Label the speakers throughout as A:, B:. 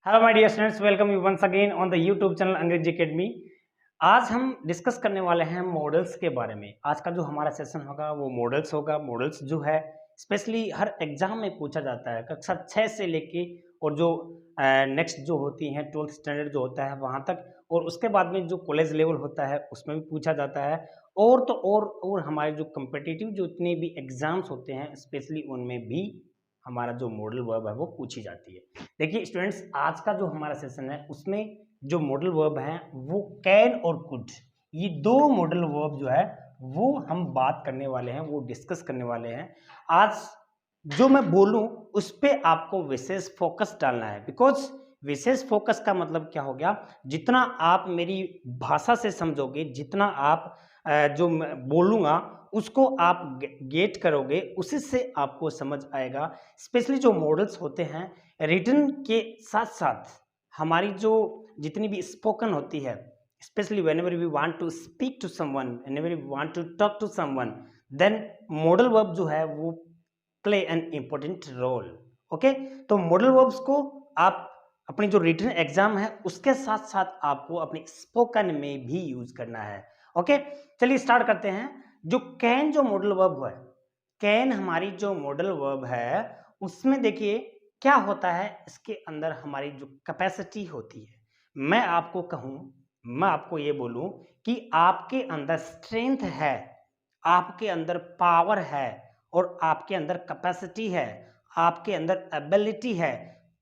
A: Hello my dear students, welcome you once again on the YouTube channel Angrezi academy. आज हम discuss करने वाले हैं मॉडल्स के बारे में। आज का जो हमारा सेशन होगा वो मॉडल्स होगा। मॉडल्स जो है स्पेशली हर एग्जाम में पूछा जाता है, कक्षा 6 से लेके और जो नेक्स्ट जो होती हैं 12th स्टैंडर्ड जो होता है वहाँ तक, और उसके बाद में जो कॉलेज लेवल होता है उसमें भी पूछा जाता है। और तो और हमारे जो कम्पिटिटिव जो इतने भी एग्जाम्स होते हैं स्पेशली उनमें भी हमारा जो मॉडल वर्ब है वो पूछी जाती है। देखिए स्टूडेंट्स, आज का जो हमारा सेशन है उसमें जो मॉडल वर्ब है वो कैन और कुड, ये दो मॉडल वर्ब जो है वो हम बात करने वाले हैं, वो डिस्कस करने वाले हैं। आज जो मैं बोलूं उस पे आपको विशेष फोकस डालना है, बिकॉज विशेष फोकस का मतलब क्या हो गया, जितना आप मेरी भाषा से समझोगे, जितना आप जो मैं बोलूंगा उसको आप गेट करोगे, उसी से आपको समझ आएगा। स्पेशली जो मॉडल्स होते हैं रिटन के साथ साथ हमारी जो जितनी भी स्पोकन होती है, specially whenever we want to speak to someone, whenever we want to talk to someone, then modal verb जो है वो play an important role. Okay, तो मॉडल वर्ब्स को आप अपनी जो रिटन एग्जाम है उसके साथ साथ आपको अपनी स्पोकन में भी यूज करना है। ओके, चलिए स्टार्ट करते हैं। जो कैन जो मॉडल वर्ब है, कैन हमारी जो मॉडल वर्ब है उसमें देखिए क्या होता है, इसके अंदर हमारी जो कैपेसिटी होती है। मैं आपको कहूं, मैं आपको ये बोलूं कि आपके अंदर स्ट्रेंथ है, आपके अंदर पावर है और आपके अंदर कैपेसिटी है, आपके अंदर एबिलिटी है,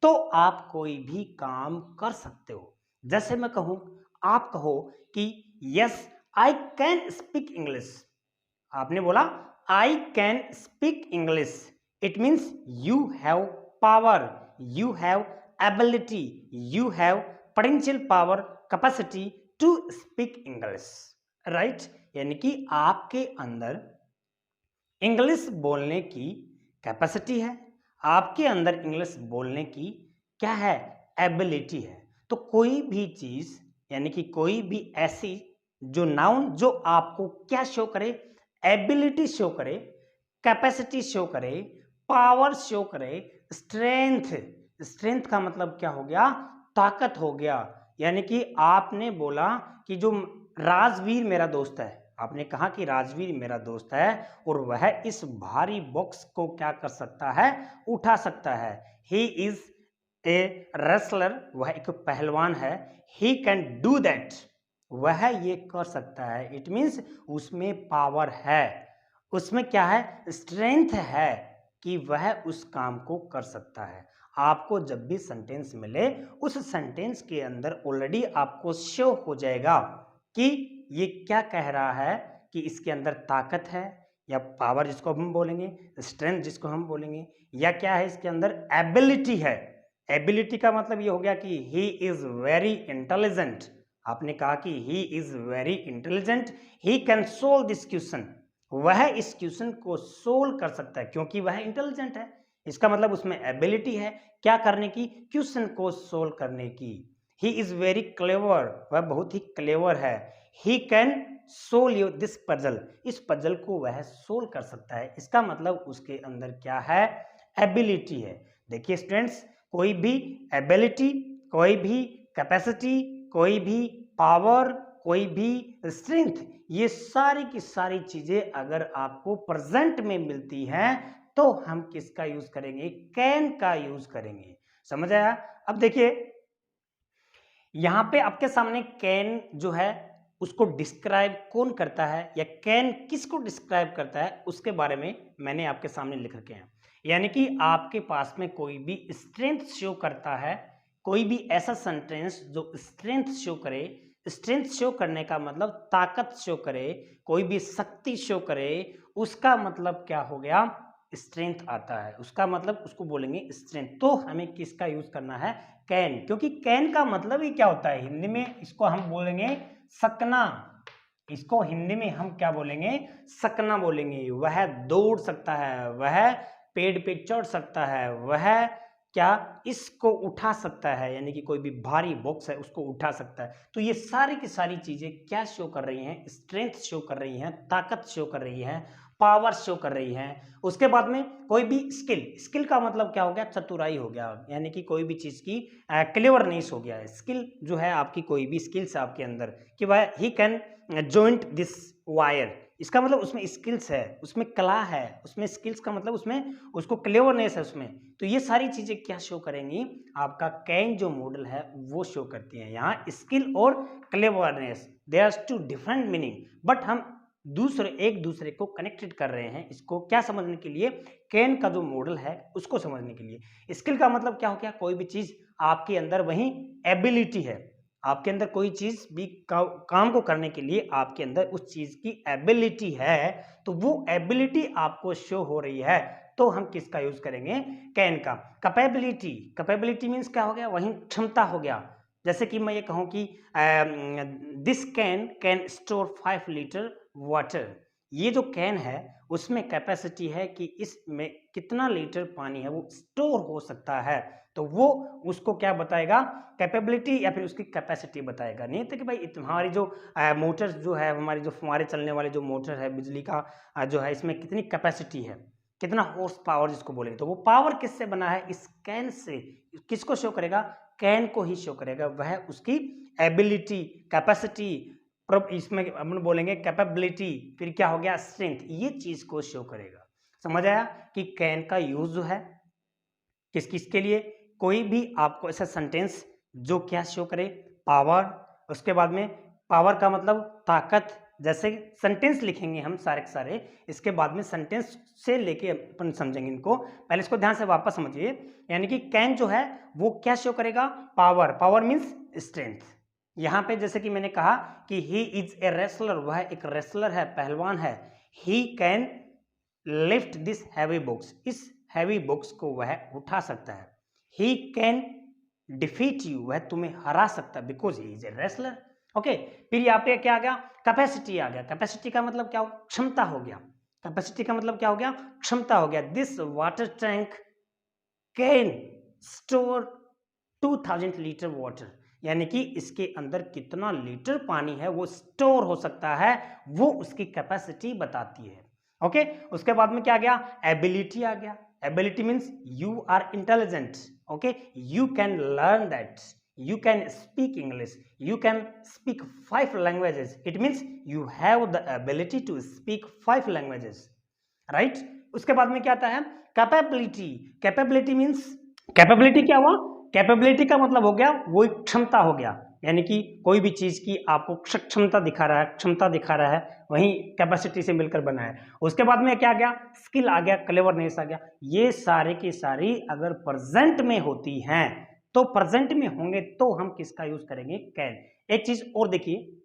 A: तो आप कोई भी काम कर सकते हो। जैसे मैं कहूं, आप कहो कि yes I can speak English, आपने बोला I can speak English, it means you have power, you have ability, you have potential power, capacity to speak English, right. यानी कि आपके अंदर इंग्लिश बोलने की कैपेसिटी है, आपके अंदर इंग्लिश बोलने की क्या है, एबिलिटी है। तो कोई भी चीज यानी कि कोई भी ऐसी जो नाउन जो आपको क्या शो करे, एबिलिटी शो करे, कैपेसिटी शो करे, पावर शो करे, स्ट्रेंथ, स्ट्रेंथ का मतलब क्या हो गया, ताकत हो गया। यानी कि आपने बोला कि जो राजवीर मेरा दोस्त है, आपने कहा कि राजवीर मेरा दोस्त है और वह इस भारी बॉक्स को क्या कर सकता है, उठा सकता है। ही इज ए रेसलर, वह एक पहलवान है। ही कैन डू दैट, वह ये कर सकता है। इट मीन्स उसमें पावर है, उसमें क्या है, स्ट्रेंथ है कि वह उस काम को कर सकता है। आपको जब भी सेंटेंस मिले उस सेंटेंस के अंदर ऑलरेडी आपको शो हो जाएगा कि ये क्या कह रहा है, कि इसके अंदर ताकत है या पावर जिसको हम बोलेंगे, स्ट्रेंथ जिसको हम बोलेंगे, या क्या है इसके अंदर एबिलिटी है। एबिलिटी का मतलब ये हो गया कि ही इज वेरी इंटेलिजेंट, आपने कहा कि he is very intelligent, he can solve this question, वह इस क्वेश्चन को सोल्व कर सकता है क्योंकि वह इंटेलिजेंट है। इसका मतलब उसमें एबिलिटी है क्या करने की, क्वेश्चन को सोल्व करने की। ही इज वेरी क्लेवर, वह बहुत ही क्लेवर है। He can solve this puzzle, इस पजल को वह सोल्व कर सकता है। इसका मतलब उसके अंदर क्या है, एबिलिटी है। देखिए स्टूडेंट्स, कोई भी एबिलिटी, कोई भी कैपेसिटी, कोई भी पावर, कोई भी स्ट्रेंथ, ये सारी की सारी चीजें अगर आपको प्रेजेंट में मिलती हैं तो हम किसका यूज करेंगे, कैन का यूज करेंगे। समझ आया? अब देखिए यहां पे आपके सामने कैन जो है उसको डिस्क्राइब कौन करता है या कैन किसको डिस्क्राइब करता है उसके बारे में मैंने आपके सामने लिख रखे हैं। यानी कि आपके पास में कोई भी स्ट्रेंथ शो करता है, कोई भी ऐसा सेंटेंस जो स्ट्रेंथ शो करे, स्ट्रेंथ शो करने का मतलब ताकत शो करे, कोई भी शक्ति शो करे, उसका मतलब क्या हो गया, स्ट्रेंथ आता है। उसका मतलब उसको बोलेंगे स्ट्रेंथ। तो हमें किसका यूज करना है, कैन, क्योंकि कैन का मतलब ही क्या होता है हिंदी में, इसको हम बोलेंगे सकना, इसको हिंदी में हम क्या बोलेंगे, सकना बोलेंगे। वह दौड़ सकता है, वह पेड़ पे चढ़ सकता है, वह क्या इसको उठा सकता है, यानी कि कोई भी भारी बॉक्स है उसको उठा सकता है। तो ये सारी की सारी चीजें क्या शो कर रही हैं, स्ट्रेंथ शो कर रही हैं, ताकत शो कर रही हैं, पावर शो कर रही है। उसके बाद में कोई भी स्किल, स्किल का मतलब क्या हो गया, चतुराई हो गया, यानी कि कोई भी चीज की क्लेवरनेस हो गया है। स्किल जो है आपकी, कोई भी स्किल्स आपके अंदर कि वह he can joint this wire, इसका मतलब उसमें स्किल्स है, उसमें कला है, उसमें स्किल्स का मतलब उसमें उसको क्लेवरनेस है उसमें। तो ये सारी चीजें क्या शो करेंगी, आपका कैन जो मॉडल है वो शो करती है। यहाँ स्किल और cleverness, they are two different meaning, but हम एक दूसरे को कनेक्टेड कर रहे हैं। इसको क्या समझने के लिए, कैन का जो मॉडल है उसको समझने के लिए। स्किल का मतलब क्या हो गया, कोई भी चीज आपके अंदर, वही एबिलिटी है आपके अंदर, कोई चीज भी काम को करने के लिए आपके अंदर उस चीज की एबिलिटी है, तो वो एबिलिटी आपको शो हो रही है, तो हम किसका यूज करेंगे, कैन का। कैपेबिलिटी, कैपेबिलिटी मीन्स क्या हो गया, वही क्षमता हो गया। जैसे कि मैं ये कहूं कि this can can store 5 litre water, ये जो कैन है उसमें कैपेसिटी है कि इसमें कितना लीटर पानी है वो स्टोर हो सकता है, तो वो उसको क्या बताएगा, कैपेबिलिटी या फिर उसकी कैपेसिटी बताएगा। नहीं तो कि भाई हमारी जो मोटर्स जो है, हमारी जो फुहारे चलने वाले जो मोटर है बिजली का जो है, इसमें कितनी कैपेसिटी है, कितना हॉर्स पावर जिसको बोलेंगे, तो वो पावर किससे बना है, इस कैन से। किसको शो करेगा, कैन को ही शो करेगा, वह उसकी एबिलिटी, कैपेसिटी, इसमें अपन बोलेंगे कैपेबिलिटी, फिर क्या हो गया स्ट्रेंथ, ये चीज को शो करेगा। समझ आया कि कैन का यूज जो है किस किस के लिए, कोई भी आपको ऐसा सेंटेंस जो क्या शो करे, पावर, उसके बाद में पावर का मतलब ताकत, जैसे सेंटेंस लिखेंगे हम सारे के सारे, इसके बाद में सेंटेंस से लेके अपन समझेंगे इनको। पहले इसको ध्यान से वापस समझिए, यानी कि कैन जो है वो क्या शो करेगा, पावर, पावर मीन्स स्ट्रेंथ। यहाँ पे जैसे कि मैंने कहा कि ही इज ए रेसलर, वह एक रेसलर है, पहलवान है। He can lift this heavy books, इस हैवी बुक्स को वह उठा सकता है। ही कैन डिफीट यू, वह तुम्हें हरा सकता है, because he is a wrestler. Okay, फिर यहाँ पे क्या आ गया, कैपेसिटी आ गया। कैपेसिटी का मतलब क्या हो, क्षमता हो गया। कैपेसिटी का मतलब क्या हो गया, क्षमता हो गया। This water tank can store 2000 litre water, यानी कि इसके अंदर कितना लीटर पानी है वो स्टोर हो सकता है, वो उसकी कैपेसिटी बताती है। ओके, उसके बाद में क्या आ गया, एबिलिटी आ गया। Ability means you are intelligent, okay, you can learn that, you can speak English, you can speak 5 languages, it means you have the ability to speak 5 languages, right? उसके बाद में क्या आता है, कैपेबिलिटी। कैपेबिलिटी मीन्स, कैपेबिलिटी क्या हुआ, capability का मतलब हो गया वो एक क्षमता हो गया, यानी कि कोई भी चीज की आपको क्षमता दिखा रहा है, क्षमता दिखा रहा है, वही कैपेसिटी से मिलकर बना है। उसके बाद में क्या आ गया, स्किल आ गया, क्लेवरनेस आ गया। ये सारे की सारी अगर प्रेजेंट में होती हैं, तो प्रेजेंट में होंगे तो हम किसका यूज करेंगे, कैन। एक चीज और देखिए,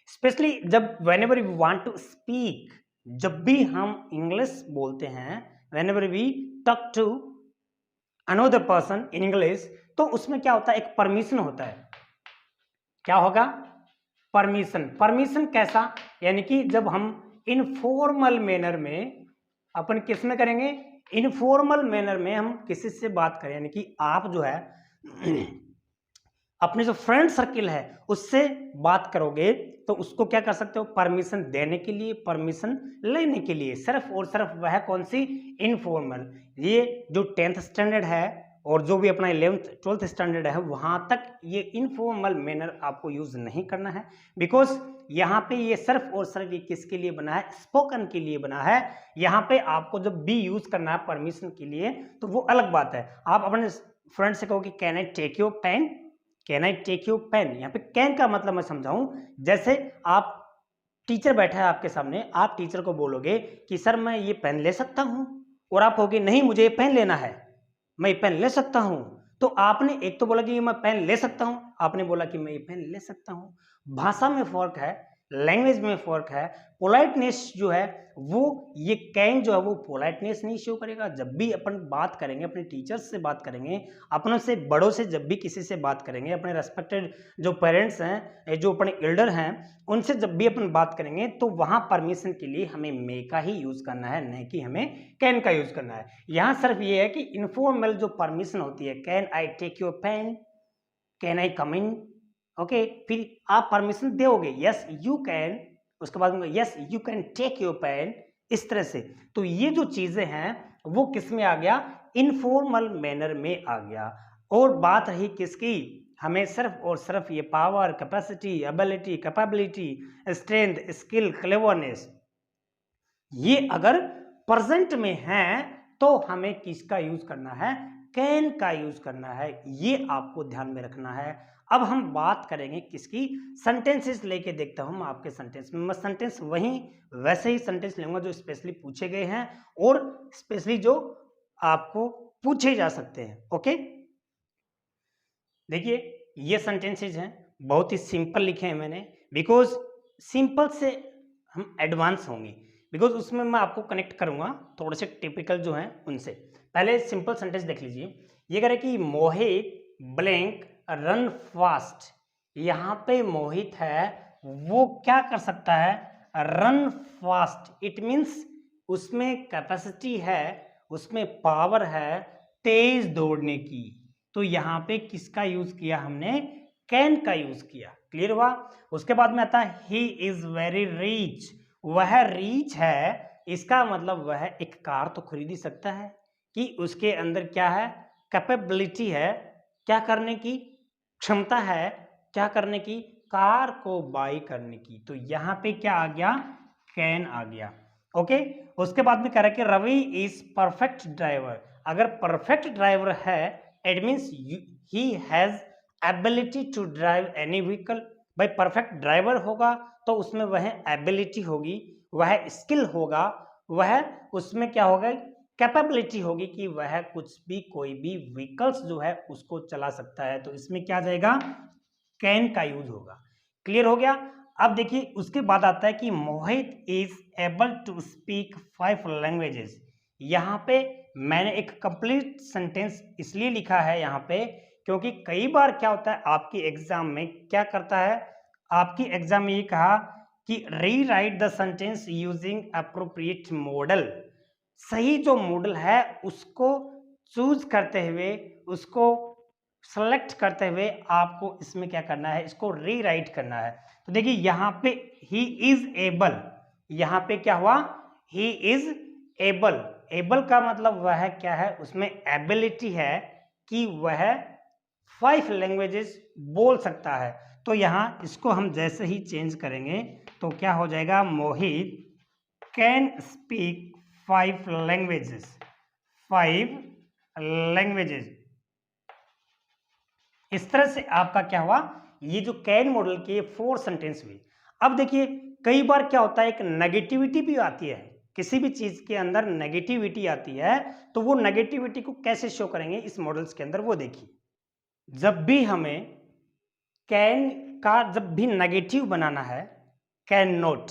A: स्पेशली जब whenever we want to speak, जब भी हम इंग्लिश बोलते हैं, whenever we talk to another person in English, तो उसमें क्या होता है, एक परमिशन होता है। क्या होगा, परमिशन। परमिशन कैसा, यानी कि जब हम इनफॉर्मल मैनर में, अपन किस में करेंगे, इनफॉर्मल मैनर में हम किसी से बात करें, यानी कि आप जो है अपने जो फ्रेंड सर्किल है उससे बात करोगे, तो उसको क्या कर सकते हो, परमिशन देने के लिए, परमिशन लेने के लिए, सिर्फ और सिर्फ वह कौन सी, इनफॉर्मल। ये जो 10th स्टैंडर्ड है और जो भी अपना 11th 12th स्टैंडर्ड है, वहां तक ये इनफॉर्मल मैनर आपको यूज नहीं करना है, बिकॉज यहाँ पे ये सिर्फ और सिर्फ ये किसके लिए बना है, स्पोकन के लिए बना है। यहाँ पे आपको जब भी यूज करना है परमिशन के लिए, तो वो अलग बात है। आप अपने फ्रेंड से कहो कि can I take your pen, can I take your pen. यहाँ पे कैन का मतलब मैं समझाऊं, जैसे आप, टीचर बैठा है आपके सामने, आप टीचर को बोलोगे कि सर मैं ये पेन ले सकता हूं, और आप कहोगे नहीं मुझे ये पेन लेना है, मैं ये पेन ले सकता हूं। तो आपने एक तो बोला कि मैं पेन ले सकता हूं, आपने बोला कि मैं ये पेन ले सकता हूं। भाषा में फर्क है, लैंग्वेज में फर्क है। पोलाइटनेस जो है वो, ये कैन जो है वो पोलाइटनेस नहीं शो करेगा। जब भी अपन बात करेंगे, अपने टीचर्स से बात करेंगे, अपनों से बड़ों से जब भी किसी से बात करेंगे, अपने रेस्पेक्टेड जो पेरेंट्स हैं, जो अपने एल्डर हैं, उनसे जब भी अपन बात करेंगे, तो वहां परमिशन के लिए हमें मे का ही यूज करना है, नहीं कि हमें कैन का यूज करना है। यहाँ सिर्फ ये है कि इनफॉर्मल जो परमिशन होती है, can I take your pen, can I come in, okay, फिर आप परमिशन दोगे, यस यू कैन, उसके बाद yes you can take your pen, इस तरह से। तो ये जो चीजें हैं वो किस में आ गया, इनफॉर्मल मैनर में आ गया। और बात रही किसकी, हमें सिर्फ और सिर्फ ये power, capacity, ability, capability, strength, skill, cleverness, ये अगर प्रेजेंट में है तो हमें किसका यूज करना है, कैन का यूज करना है। ये आपको ध्यान में रखना है। अब हम बात करेंगे किसकी, सेंटेंसेस लेके देखता हूं मैं आपके सेंटेंस में। मैं सेंटेंस वही वैसे ही सेंटेंस लूंगा जो स्पेशली पूछे गए हैं और स्पेशली जो आपको पूछे जा सकते हैं। ओके, देखिए ये सेंटेंसेज हैं, बहुत ही सिंपल लिखे हैं मैंने, बिकॉज सिंपल से हम एडवांस होंगे, बिकॉज उसमें मैं आपको कनेक्ट करूंगा थोड़े से टिपिकल जो हैं उनसे। पहले सिंपल सेंटेंस देख लीजिए। ये कह रहा है कि मोहित ब्लैंक रन फास्ट। यहाँ पे मोहित है वो क्या कर सकता है, रन फास्ट। इट मीन्स उसमें कैपेसिटी है, उसमें पावर है तेज दौड़ने की। तो यहाँ पे किसका यूज किया हमने, कैन का यूज किया। क्लियर हुआ। उसके बाद में आता है ही इज वेरी रिच। वह रिच है, इसका मतलब वह एक कार तो खरीद ही सकता है, कि उसके अंदर क्या है, कैपेबिलिटी है, क्या करने की, क्षमता है, क्या करने की, कार को बाई करने की। तो यहाँ पे क्या आ गया, कैन आ गया। ओके, उसके बाद में कह रहा है कि रवि इज परफेक्ट ड्राइवर। अगर परफेक्ट ड्राइवर है it means he has ability to drive any vehicle. भाई परफेक्ट ड्राइवर होगा तो उसमें वह एबिलिटी होगी, वह स्किल होगा, वह उसमें क्या होगा, कैपेबिलिटी होगी कि वह कुछ भी कोई भी व्हीकल्स जो है उसको चला सकता है। तो इसमें क्या जाएगा, कैन का यूज होगा। क्लियर हो गया। अब देखिए उसके बाद आता है कि Mohit is able to speak 5 languages. यहाँ पे मैंने एक कंप्लीट सेंटेंस इसलिए लिखा है यहाँ पे क्योंकि कई बार क्या होता है आपकी एग्जाम में क्या करता है, आपकी एग्जाम में ये कहा कि rewrite the sentence using appropriate model. सही जो मॉडल है उसको चूज करते हुए, उसको सेलेक्ट करते हुए आपको इसमें क्या करना है, इसको रीराइट करना है। तो देखिए यहाँ पे ही इज एबल, यहाँ पे क्या हुआ, ही इज एबल। एबल का मतलब वह क्या है, उसमें एबिलिटी है कि वह 5 लैंग्वेजेस बोल सकता है। तो यहाँ इसको हम जैसे ही चेंज करेंगे तो क्या हो जाएगा, मोहित कैन स्पीक 5 लैंग्वेजेस, 5 लैंग्वेजेस। इस तरह से आपका क्या हुआ, ये जो कैन मॉडल के 4 सेंटेंस हुए। अब देखिए कई बार क्या होता है, एक नेगेटिविटी भी आती है, किसी भी चीज के अंदर नेगेटिविटी आती है, तो वो नेगेटिविटी को कैसे शो करेंगे इस मॉडल्स के अंदर, वो देखिए। जब भी हमें कैन का जब भी नेगेटिव बनाना है, कैन नॉट,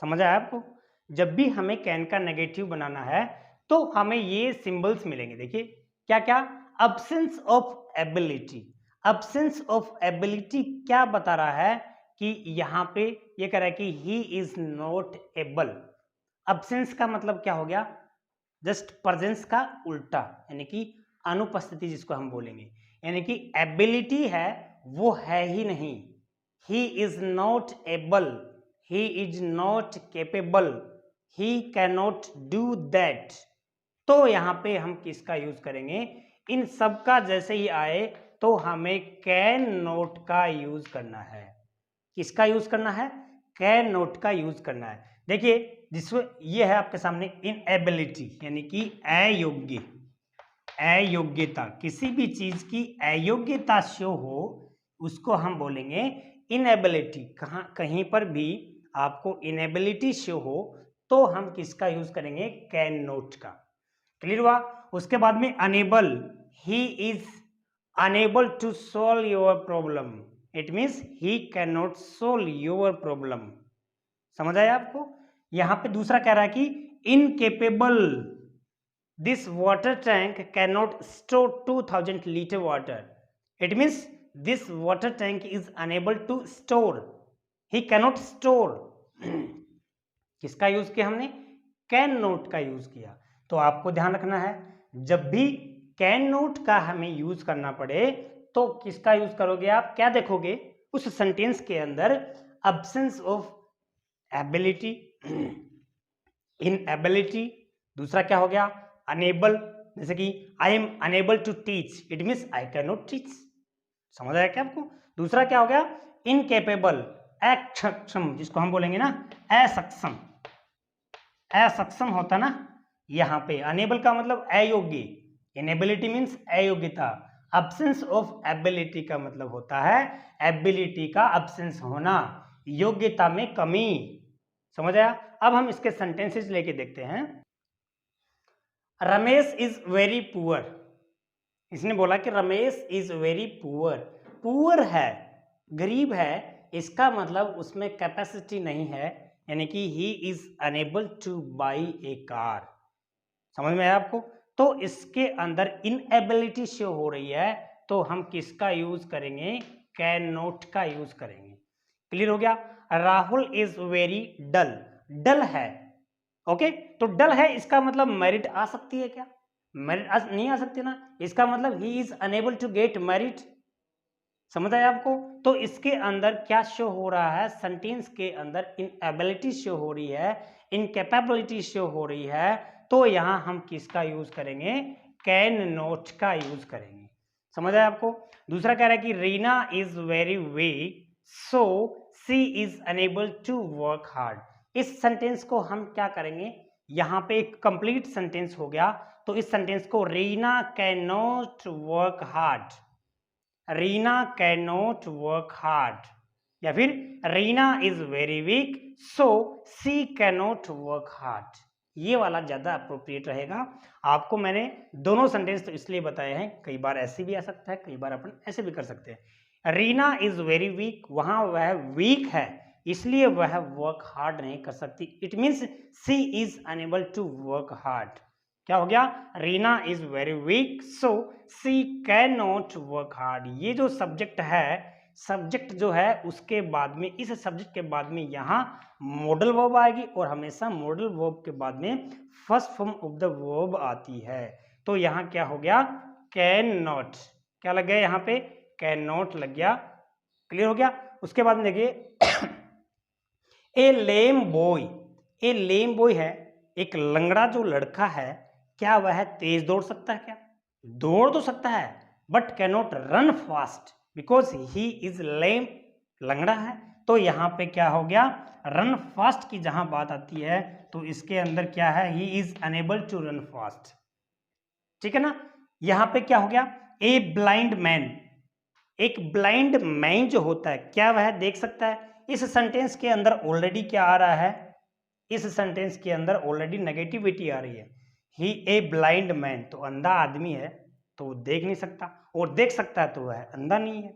A: समझ आया आपको, जब भी हमें कैन का नेगेटिव बनाना है तो हमें ये सिंबल्स मिलेंगे। देखिए क्या क्या, absence of ability. Absence of ability क्या बता रहा है कि यहाँ पे ये कह रहा है कि he is not able. Absence का मतलब क्या हो गया, जस्ट प्रेजेंस का उल्टा, यानी कि अनुपस्थिति जिसको हम बोलेंगे, यानी कि एबिलिटी है वो है ही नहीं। He is not able, he is not capable, he can not do that. तो यहाँ पे हम किसका यूज करेंगे, इन सब का जैसे ही आए तो हमें कैन नॉट का यूज करना है। किसका यूज करना है, कैन नॉट का यूज करना है। देखिए जिसमें ये है आपके सामने इनएबिलिटी, यानी कि अयोग्य, अयोग्यता, किसी भी चीज की अयोग्यता शो हो उसको हम बोलेंगे इनएबिलिटी। कहाँ कहीं पर भी आपको इनएबिलिटी शो हो तो हम किसका यूज करेंगे, कैन नॉट का। क्लियर हुआ। उसके बाद में unable, he is unable to solve your problem, it means he can not solve your problem. समझ आया आपको। यहां पे दूसरा कह रहा है कि incapable, this water tank can not store 2000 litre water, it means this water tank is unable to store, he cannot store. किसका यूज किया हमने, कैन नॉट का यूज किया। तो आपको ध्यान रखना है जब भी कैन नॉट का हमें यूज करना पड़े तो किसका यूज करोगे आप, क्या देखोगे उस सेंटेंस के अंदर, अब्सेंस ऑफ एबिलिटी, इनएबिलिटी, दूसरा क्या हो गया अनेबल, जैसे कि I am unable to teach, it means I can not teach, समझ आया क्या आपको। दूसरा क्या हो गया इनकेपेबल, अक्षम, जिसको हम बोलेंगे ना असक्षम, असक्षम होता ना, यहाँ पे अनेबल का मतलब अयोग्य, इनेबिलिटी मीन्स अयोग्यता, अब्सेंस ऑफ एबिलिटी का मतलब होता है एबिलिटी का अब्सेंस होना, योग्यता में कमी, समझ आया। अब हम इसके सेंटेंसेस लेके देखते हैं। रमेश इज वेरी पुअर, इसने बोला कि Ramesh is very poor, poor है गरीब है, इसका मतलब उसमें कैपेसिटी नहीं है, यानी कि he is unable two by A car, समझ में आया आपको। तो इसके अंदर इनएबिलिटी शो हो रही है, तो हम किसका यूज करेंगे कैन नॉट का यूज करेंगे, क्लियर हो गया। राहुल इज वेरी डल, डल है, ओके, तो डल है इसका मतलब मेरिट आ सकती है क्या, मेरिट नहीं आ सकती ना, इसका मतलब he is unable to get merit, समझ आया आपको। तो इसके अंदर क्या शो हो रहा है, सेंटेंस के अंदर इनएबिलिटी शो हो रही है, इनकैपेबिलिटी शो हो रही है, तो यहां हम किसका यूज करेंगे कैन नॉट का यूज करेंगे, समझ आया आपको। दूसरा कह रहा है कि Reena is very weak so she is unable to work hard, इस सेंटेंस को हम क्या करेंगे, यहाँ पे एक कंप्लीट सेंटेंस हो गया, तो इस सेंटेंस को Reena can not work hard, Reena can not work hard, या फिर Reena is very weak so she can not work hard, ये वाला ज्यादा अप्रोप्रिएट रहेगा। आपको मैंने दोनों सेंटेंस तो इसलिए बताए हैं, कई बार ऐसे भी आ सकता है, कई बार अपन ऐसे भी कर सकते हैं। रीना इज वेरी वीक, वहां वह वीक है इसलिए वह वर्क हार्ड नहीं कर सकती, it means she is unable to work hard, क्या हो गया Reena is very weak so she can not work hard. ये जो सब्जेक्ट है, सब्जेक्ट जो है उसके बाद में, इस सब्जेक्ट के बाद में यहाँ मॉडल वर्ब आएगी, और हमेशा मॉडल वर्ब के बाद में first form of the verb आती है, तो यहाँ क्या हो गया कैन नॉट, क्या लग गया यहाँ पे कैन नॉट लग गया, क्लियर हो गया। उसके बाद में देखिए ए लेम बॉय, ए लेम बॉय है एक लंगड़ा जो लड़का है, क्या वह तेज दौड़ सकता है, क्या दौड़ तो सकता है but can not run fast because he is lame, लंगड़ा है, तो यहाँ पे क्या हो गया रन फास्ट की जहां बात आती है तो इसके अंदर क्या है he is unable to run fast, ठीक है ना। यहाँ पे क्या हो गया ए ब्लाइंड मैन, एक ब्लाइंड मैन जो होता है क्या वह देख सकता है, इस सेंटेंस के अंदर ऑलरेडी क्या आ रहा है, इस सेंटेंस के अंदर ऑलरेडी नेगेटिविटी आ रही है, ही ए ब्लाइंड मैन, तो अंधा आदमी है तो वो देख नहीं सकता, और देख सकता है तो वह अंधा नहीं है,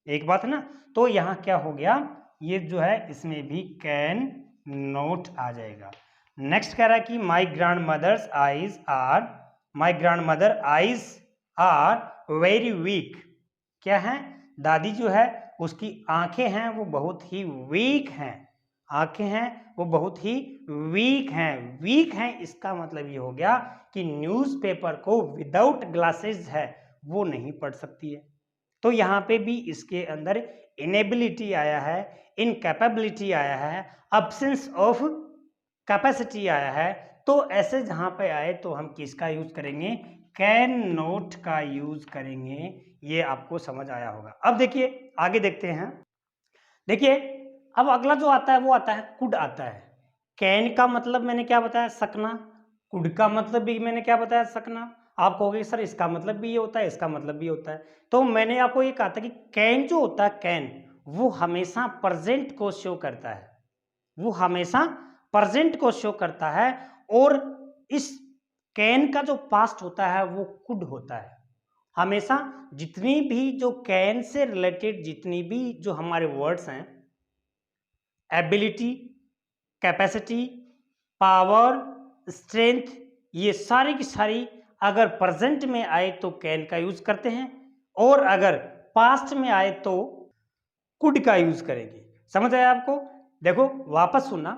A: एक बात है ना। तो यहाँ क्या हो गया ये जो है इसमें भी कैन नॉट आ जाएगा। नेक्स्ट कह रहा है कि my grandmother's eyes are, my grandmother eyes are very weak, क्या है दादी जो है उसकी आंखें हैं वो बहुत ही वीक हैं, आंखें हैं वो बहुत ही वीक हैं, वीक हैं इसका मतलब ये हो गया कि न्यूज़पेपर को विदाउट ग्लासेस है वो नहीं पढ़ सकती है, तो यहाँ पे भी इसके अंदर इनेबिलिटी आया है, इनकैपेबिलिटी आया है, अब्सेंस ऑफ कैपेसिटी आया है, तो ऐसे जहां पे आए तो हम किसका यूज करेंगे कैन नॉट का यूज करेंगे, ये आपको समझ आया होगा। अब देखिए आगे देखते हैं, देखिए अब अगला जो आता है वो आता है कुड आता है, कैन का मतलब मैंने क्या बताया सकना, कुड का मतलब भी मैंने क्या बताया सकना, आप कहोगे सर इसका मतलब भी ये होता है इसका मतलब भी होता है, तो मैंने आपको ये कहा था कि कैन जो होता है कैन वो हमेशा प्रेजेंट को शो करता है, वो हमेशा प्रेजेंट को शो करता है, और इस कैन का जो पास्ट होता है वो कुड होता है, हमेशा जितनी भी जो कैन से रिलेटेड जितनी भी जो हमारे वर्ड्स हैं एबिलिटी, कैपेसिटी, पावर, स्ट्रेंथ, ये सारी की सारी अगर प्रेजेंट में आए तो कैन का यूज करते हैं, और अगर पास्ट में आए तो कुड का यूज करेंगे, समझ आया आपको। देखो वापस सुनना,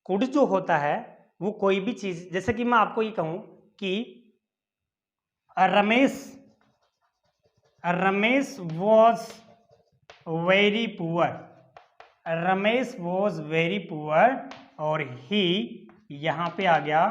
A: कुड जो होता है वो कोई भी चीज, जैसे कि मैं आपको ये कहूं कि Ramesh, Ramesh was very poor, Ramesh was very poor और ही यहां पे आ गया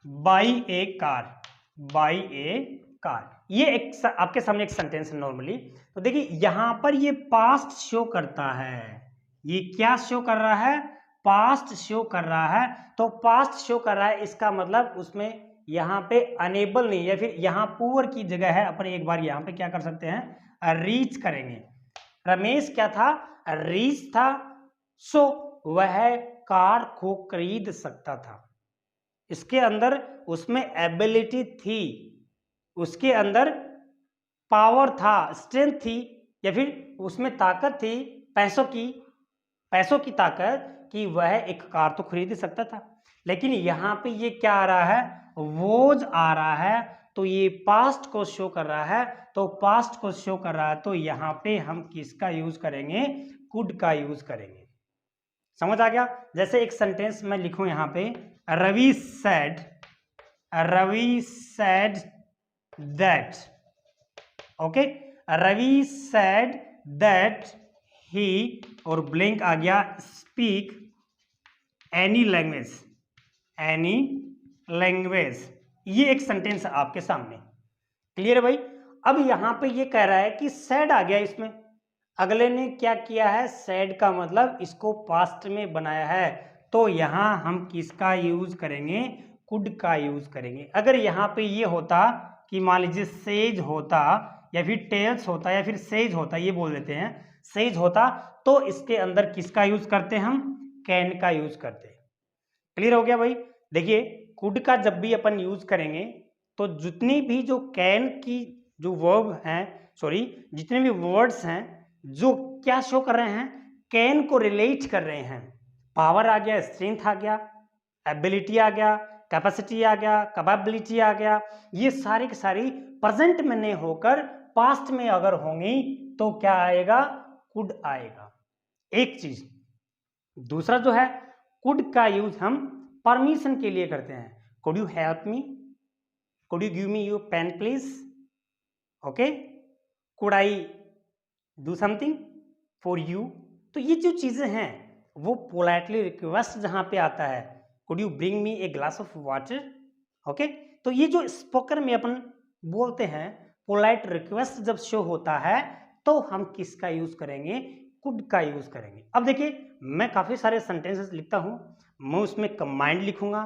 A: by A car, by A car. ये एक आपके सामने एक सेंटेंस है नॉर्मली। तो देखिए यहां पर ये पास्ट शो करता है, ये क्या शो कर रहा है, पास्ट शो कर रहा है। तो पास्ट शो कर रहा है, इसका मतलब उसमें यहाँ पे अनेबल नहीं, या फिर यहाँ पुअर की जगह है, अपन एक बार यहाँ पे क्या कर सकते हैं, रीच करेंगे। रमेश क्या था, रीच था, सो वह कार को खरीद सकता था। इसके अंदर उसमें एबिलिटी थी, उसके अंदर पावर था, स्ट्रेंथ थी, या फिर उसमें ताकत थी, पैसों की ताकत कि वह एक कार तो खरीद सकता था। लेकिन यहाँ पे ये क्या आ रहा है, वोज आ रहा है, तो ये पास्ट को शो कर रहा है। तो पास्ट को शो कर रहा है, तो यहाँ पे हम किसका यूज करेंगे, कुड का यूज करेंगे। समझ आ गया। जैसे एक सेंटेंस मैं लिखूं यहाँ पे, Ravi said that, okay, Ravi said that he, और ब्लैंक आ गया, स्पीक एनी लैंग्वेज। ये एक सेंटेंस है आपके सामने, क्लियर है भाई। अब यहां पे ये कह रहा है कि सैड आ गया इसमें, अगले ने क्या किया है, सैड का मतलब इसको पास्ट में बनाया है, तो यहां हम किसका यूज करेंगे, कुड का यूज करेंगे। अगर यहाँ पे ये होता कि मान लीजिए सेज होता, या फिर टेल्स होता, या फिर सेज होता, ये बोल देते हैं सेज होता, तो इसके अंदर किसका यूज करते, हम कैन का यूज करते। क्लियर हो गया भाई। देखिए कुड का जब भी अपन यूज करेंगे, तो जितनी भी जो कैन की जो वर्ब हैं, सॉरी जितने भी वर्ड्स हैं जो क्या शो कर रहे हैं, कैन को रिलेट कर रहे हैं। पावर आ गया, स्ट्रेंथ आ गया, एबिलिटी आ गया, कैपेसिटी आ गया, कैपेबिलिटी आ गया, ये सारी की सारी प्रेजेंट में नहीं होकर पास्ट में अगर होंगी तो क्या आएगा, कुड आएगा। एक चीज, दूसरा जो है, कुड का यूज हम परमिशन के लिए करते हैं। Could you help me, could you give me your pen please, okay, could I do something for you. तो ये जो चीजें हैं वो पोलाइटली रिक्वेस्ट जहां पे आता है, could you bring me a glass of water, okay. तो ये जो स्पोकन में अपन बोलते हैं, पोलाइट रिक्वेस्ट जब शो होता है तो हम किसका यूज करेंगे, कुड का यूज करेंगे। अब देखिए मैं काफी सारे सेंटेंसेस लिखता हूं, मैं उसमें कंबाइंड लिखूंगा,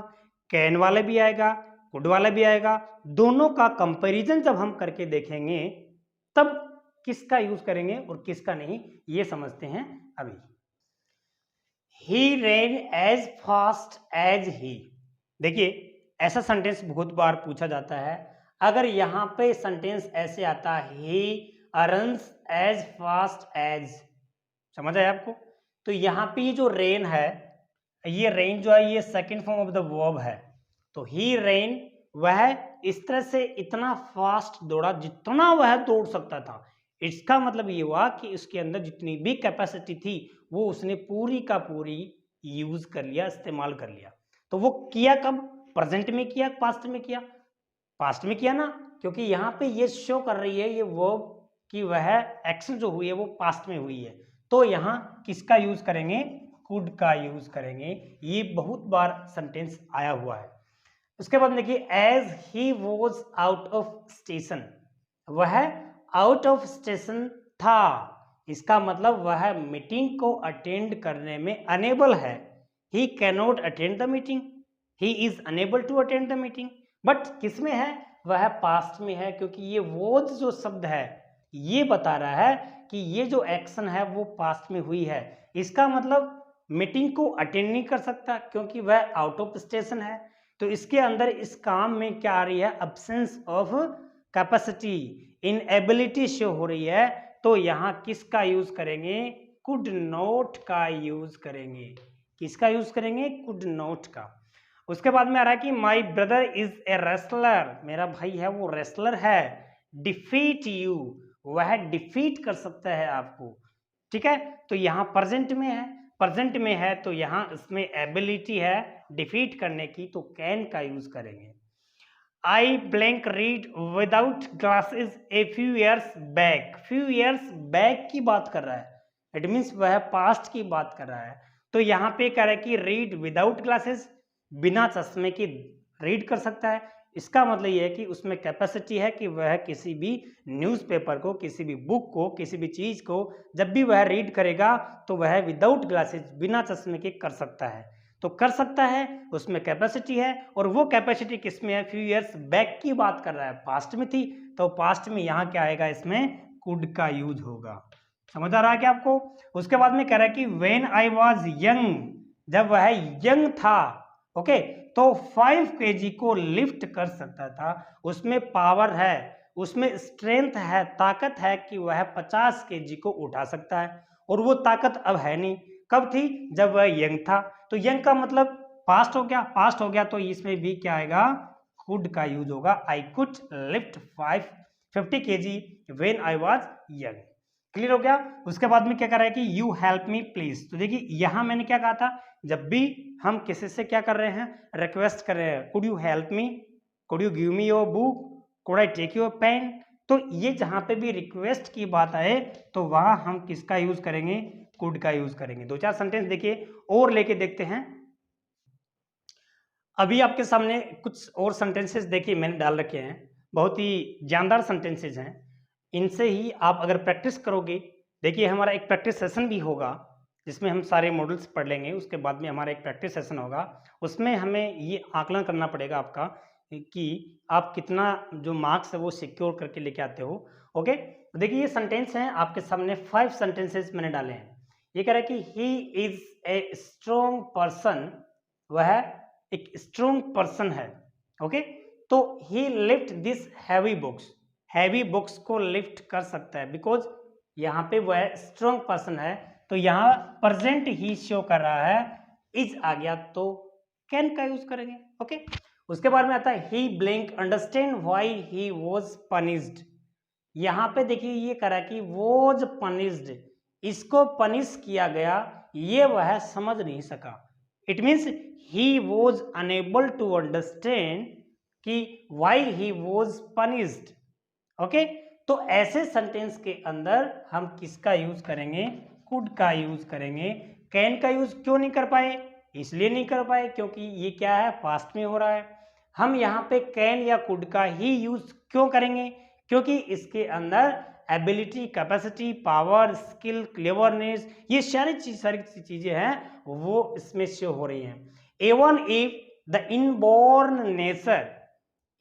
A: कैन वाला भी आएगा, कुड वाला भी आएगा, दोनों का कंपैरिजन जब हम करके देखेंगे तब किसका यूज करेंगे और किसका नहीं, ये समझते हैं अभी। He ran as fast as he। देखिए ऐसा सेंटेंस बहुत बार पूछा जाता है। अगर यहां पे सेंटेंस ऐसे आता है, he runs as fast as, समझ आया आपको। तो यहाँ पे ये जो रेन है, ये रेन जो है ये second form of the verb है। तो ही रेन, वह इस तरह से इतना फास्ट दौड़ा जितना वह दौड़ सकता था। इसका मतलब ये हुआ कि उसके अंदर जितनी भी कैपेसिटी थी वो उसने पूरी का पूरी यूज कर लिया, इस्तेमाल कर लिया। तो वो किया कब, प्रेजेंट में किया, पास्ट में किया, पास्ट में किया ना, क्योंकि यहाँ पे ये शो कर रही है ये वर्ब कि वह एक्शन जो हुई है वो पास्ट में हुई है। तो यहाँ किसका यूज करेंगे, कुड का यूज करेंगे। ये बहुत बार सेंटेंस आया हुआ है। उसके बाद देखिए, as he was out of station, वह आउट ऑफ स्टेशन था, इसका मतलब वह मीटिंग को अटेंड करने में अनेबल है। He cannot attend the meeting, he is unable to attend the meeting. But किस में है, वह पास्ट में है, क्योंकि ये वॉज जो शब्द है ये बता रहा है कि ये जो एक्शन है वो पास्ट में हुई है। इसका मतलब मीटिंग को अटेंड नहीं कर सकता क्योंकि वह आउट ऑफ स्टेशन है। तो इसके अंदर इस काम में क्या आ रही है, absence of capacity, inability show हो रही है। तो यहाँ किसका यूज करेंगे, कुड नॉट का यूज करेंगे। किसका यूज करेंगे, कुड नॉट का। उसके बाद में आ रहा है कि my brother is a wrestler, मेरा भाई है वो रेसलर है। डिफीट यू, वह डिफीट कर सकता है आपको, ठीक है। तो यहाँ प्रेजेंट में है, प्रेजेंट में है तो यहाँ इसमें एबिलिटी है डिफीट करने की, तो कैन का यूज करेंगे। आई blank read without glasses a few years back, few years back की बात कर रहा है, इट मीन्स वह पास्ट की बात कर रहा है। तो यहाँ पे कह रहा है कि रीड विदाउट ग्लासेस, बिना चश्मे के रीड कर सकता है। इसका मतलब ये है कि उसमें कैपेसिटी है कि वह किसी भी न्यूज़पेपर को, किसी भी बुक को, किसी भी चीज़ को जब भी वह रीड करेगा तो वह विदाउट ग्लासेस, बिना चश्मे के कर सकता है। तो कर सकता है, उसमें कैपेसिटी है, और वो कैपेसिटी किसमें है? फ्यू ईयर्स बैक की बात कर रहा है, पास्ट में थी, तो पास्ट में यहाँ क्या आएगा? इसमें कुड का यूज होगा। समझ आ रहा है क्या आपको? उसके बाद में कह रहा है कि व्हेन आई वाज यंग, जब वह यंग था, ओके, तो 5 kg को लिफ्ट कर सकता था। उसमें पावर है, उसमें स्ट्रेंथ है, ताकत है कि वह 50 kg को उठा सकता है, और वो ताकत अब है नहीं। कब थी? जब वह यंग था। तो यंग का मतलब पास्ट हो गया, पास्ट हो गया, तो इसमें भी क्या आएगा? कुड का यूज होगा। I could lift 50 kg when I was young. Clear हो गया? उसके बाद में क्या कर रहा है कि यू हेल्प मी प्लीज। तो देखिए यहां मैंने क्या कहा था, जब भी हम किसी से क्या कर रहे हैं? रिक्वेस्ट कर रहे हैं, could you help me, could you give me your book, could I take your pen. तो ये जहां पे भी रिक्वेस्ट की बात आए तो वहां हम किसका यूज करेंगे? कुड का यूज करेंगे। 2-4 सेंटेंस देखिए और लेके देखते हैं। अभी आपके सामने कुछ और सेंटेंसेस देखिए मैंने डाल रखे हैं, बहुत ही जानदार सेंटेंसेस हैं। इनसे ही आप अगर प्रैक्टिस करोगे, देखिए हमारा एक प्रैक्टिस सेशन भी होगा जिसमें हम सारे मॉडल्स पढ़ लेंगे। उसके बाद में हमारा एक प्रैक्टिस सेशन होगा, उसमें हमें ये आकलन करना पड़ेगा आपका कि आप कितना जो मार्क्स है वो सिक्योर करके लेके आते हो। ओके, तो देखिए ये सेंटेंस हैं आपके सामने, 5 सेंटेंसेस मैंने डाले हैं। ये कह रहा है कि he is a strong person, वह एक स्ट्रॉन्ग पर्सन है। ओके, तो he lift this heavy books, heavy books को लिफ्ट कर सकता है, बिकॉज यहाँ पे वह स्ट्रॉन्ग पर्सन है। तो यहाँ प्रेजेंट ही शो कर रहा है, इज आ गया तो कैन का यूज करेंगे। ओके, उसके बाद में आता है he blank understand why he was punished. यहाँ पे देखिए ये कह रहा है कि वाज पनिश्ड, इसको पनिश किया गया, ये वह समझ नहीं सका। It means he was unable to understand कि why he was punished. Okay, तो ऐसे सेंटेंस के अंदर हम किसका यूज करेंगे? कुड का यूज करेंगे। कैन का यूज क्यों नहीं कर पाए? इसलिए नहीं कर पाए क्योंकि ये क्या है? पास्ट में हो रहा है। हम यहाँ पे कैन या कुड का ही यूज क्यों करेंगे? क्योंकि इसके अंदर ability, capacity, power, skill, cleverness, ये सारी चीजें हैं वो इसमें शो हो रही हैं। Even if the inborn nature,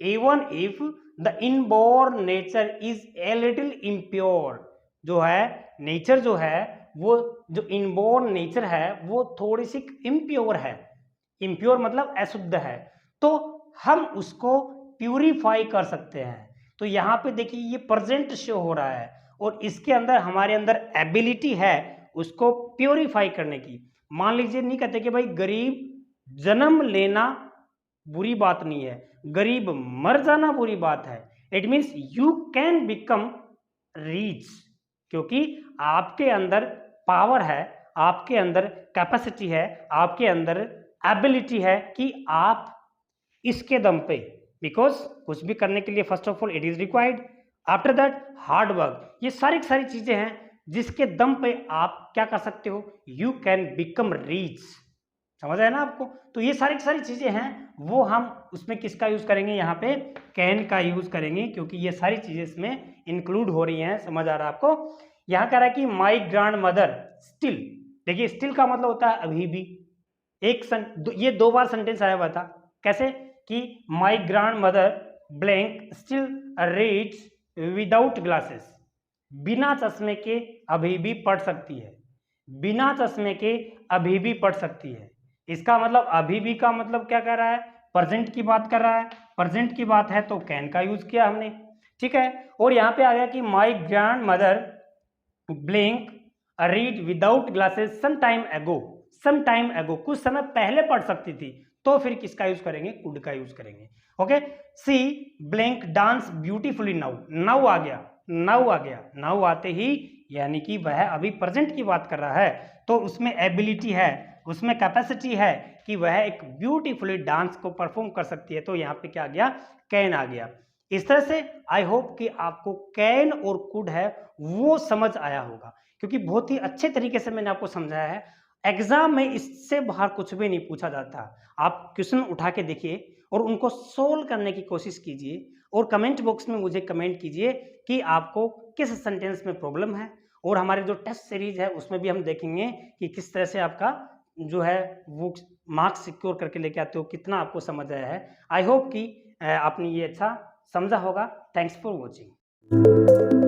A: even if the inborn nature is a little impure, जो है नेचर जो है वो, जो इनबोर्न नेचर है वो थोड़ी सी इम्प्योर है। इम्प्योर मतलब अशुद्ध है, तो हम उसको प्यूरिफाई कर सकते हैं। तो यहाँ पे देखिए ये प्रेजेंट शो हो रहा है और इसके अंदर हमारे अंदर एबिलिटी है उसको प्योरीफाई करने की। मान लीजिए, नहीं कहते कि भाई गरीब जन्म लेना बुरी बात नहीं है, गरीब मर जाना बुरी बात है। It means you can become reach, क्योंकि आपके अंदर पावर है, आपके अंदर कैपेसिटी है, आपके अंदर एबिलिटी है कि आप इसके दम पे, बिकॉज कुछ भी करने के लिए first of all it is required, after that hard work, ये सारी चीजें हैं जिसके दम पे आप क्या कर सकते हो? You can become reach. समझ आया ना आपको? तो ये सारी चीजें हैं वो हम उसमें किसका यूज करेंगे? यहाँ पे कैन का यूज करेंगे, क्योंकि ये सारी चीजें इसमें इंक्लूड हो रही हैं। समझ आ रहा है आपको? यहाँ कह रहा है कि माई ग्रैंड मदर स्टिल, देखिए स्टिल का मतलब होता है अभी भी। ये 2 बार सेंटेंस आया हुआ था। कैसे? कि my grand mother blank still reads without glasses, बिना चश्मे के अभी भी पढ़ सकती है, बिना चश्मे के अभी भी पढ़ सकती है। इसका मतलब अभी भी का मतलब क्या कर रहा है? प्रेजेंट की बात कर रहा है। प्रेजेंट की बात है तो कैन का यूज किया हमने, ठीक है। और यहाँ पे आ गया कि my grandmother blink read without glasses some time ago, some time एगो, कुछ समय पहले पढ़ सकती थी, तो फिर किसका यूज करेंगे? कुड का यूज करेंगे। Okay, see blink dance beautifully now, now आ गया, नाउ आ गया, नाउ आते ही यानी कि वह अभी प्रेजेंट की बात कर रहा है, तो उसमें एबिलिटी है, उसमें कैपेसिटी है कि वह एक ब्यूटीफुली डांस को परफॉर्म कर सकती है। तो यहाँ पे क्या आ गया? कैन आ गया। इस तरह से आई होप कि आपको कैन और कुड है वो समझ आया होगा, क्योंकि बहुत ही अच्छे तरीके से मैंने आपको समझाया है। एग्जाम में इससे बाहर कुछ भी नहीं पूछा जाता। आप क्वेश्चन उठा के देखिए और उनको सोल्व करने की कोशिश कीजिए और कमेंट बॉक्स में मुझे कमेंट कीजिए कि आपको किस सेंटेंस में प्रॉब्लम है। और हमारे जो टेस्ट सीरीज है उसमें भी हम देखेंगे कि किस तरह से आपका जो है वो मार्क्स सिक्योर करके लेके आते हो, कितना आपको समझ आया है। आई होप कि आपने ये अच्छा समझा होगा। Thanks for watching.